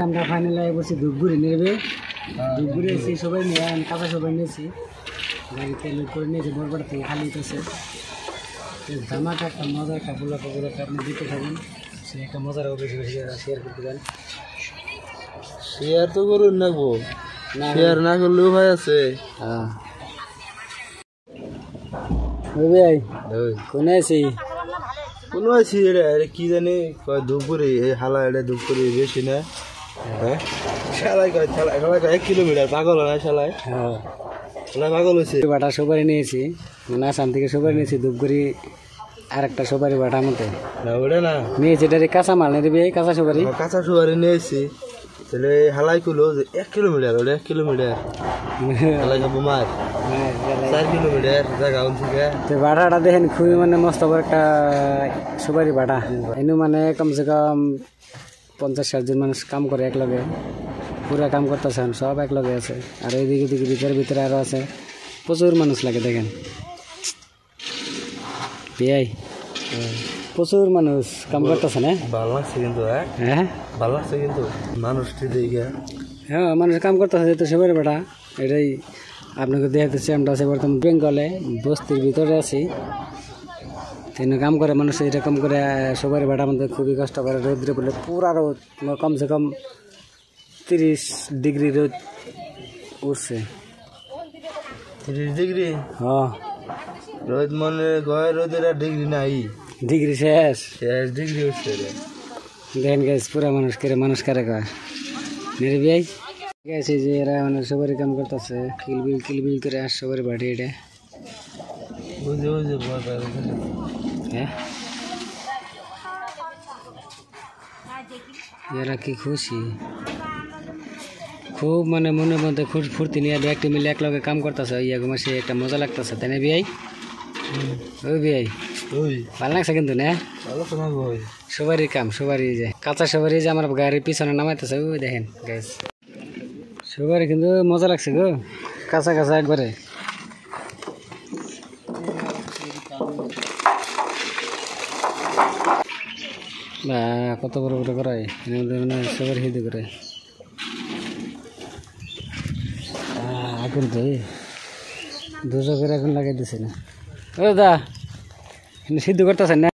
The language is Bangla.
আমরা ফাইনাল আগে বসে ধূপগুড়ি নেবে ধূপগুড়ি এসে সবাই নিয়ে কাঁচা সবাই নিয়েছি গাড়িতে লোড করে নিয়েছি বরপাড়া থেকে খালি হইতেছে ধামাকা একটা মজা একটা পোলা পকোড়াটা আপনি দিতে থাকুন সে একটা মজার বেশি বেশি শেয়ার করতে পারেন। শেয়ার তো করুন নাকবো, শেয়ার না করলেও ভাই আছে। হ্যাঁ ভাই কোনে আছি কোনো আছি এটা কি জানি কয় ধূপগুড়ি এই হালা এটা ধূপগুড়ি বেশি না। হ্যাঁ শালাই কয় শালাই কয় 1 কিলোমিটার পাগল না শালাই। হ্যাঁ শালাই পাগল হয়েছে। বাটা সুপারি নিয়েছি মানে আসাম থেকে সুপারি নিয়েছি ধূপগুড়ি আর একটা সুপারি বাটার মধ্যে না ওটা না নিয়েছি এটা কাঁচা মাল নেবে কাঁচা সুপারি কাঁচা সুপারি নিয়েছি তাহলে হালাই করলো যে 1 কিলোমিটার ওটা 1 কিলোমিটার হালাই যাবো মার 4 কিলোমিটার জায়গা থেকে তো বাটাটা দেখেন খুবই মানে মস্ত বড় একটা সুপারি বাটা এনু মানে কমসে কম 50-60 জন মানুষ কাম করে একলগে পুরা কাম করতেছেন সব একলগে আছে আর এইদিকে দিকে ভিতরে আরো আছে প্রচুর মানুষ লাগে দেখেন বিয়াই প্রচুর মানুষ কাম করতেছে না ভালো লাগছে কিন্তু হ্যাঁ ভালো লাগছে কিন্তু মানুষটি দেখে হ্যাঁ মানুষ কাম করতেছে যেহেতু সুপারি বাটা এটাই আপনাকে দেখাতেছি আমরা আছি বর্তমান বেঙ্গলে বস্তির ভিতরে আছি তিন কাম করে মানুষ এরকম করে সবার বাটার মধ্যে খুবই কষ্ট করে রোদ্রে বলে পুরা রোদ কমসে কম 30 ডিগ্রি রোদ উঠছে 30 ডিগ্রি হ্যাঁ রোদ মানে গয় রোদের ডিগ্রি নাই ডিগ্রি শেষ ডিগ্রি উঠছে দেখেন গাছ পুরা মানুষ কারে কয় নির্বিয়াই গেছে যে এরা মানে সবারই কাম করতেছে কিলবিল করে আস সবার বাড়ি এটা বুঝে হ্যাঁ এরা কি খুশি খুব মানে মনের মধ্যে ফুর্তি নিয়ে একটু মিলে এক লগে কাম করতেছে ইয়া ঘুমাসে একটা মজা লাগতেছে তাই না বিয়াই ওই বিয়াই ভালো লাগছে কিন্তু না সবারই কাম সবারই যে কাঁচা সবারই যে আমার গাড়ির পিছনে নামাইতেছে ওই দেখেন গ্যাস সবারই কিন্তু মজা লাগছে গো কাঁচা কাঁচা একবারে বা কত বড় বড় করাই মানে সবার হিদে করে আগুন তো দুশো করে এখন লাগাই দিছে না ও দা সিদ্ধ করতেছেন না।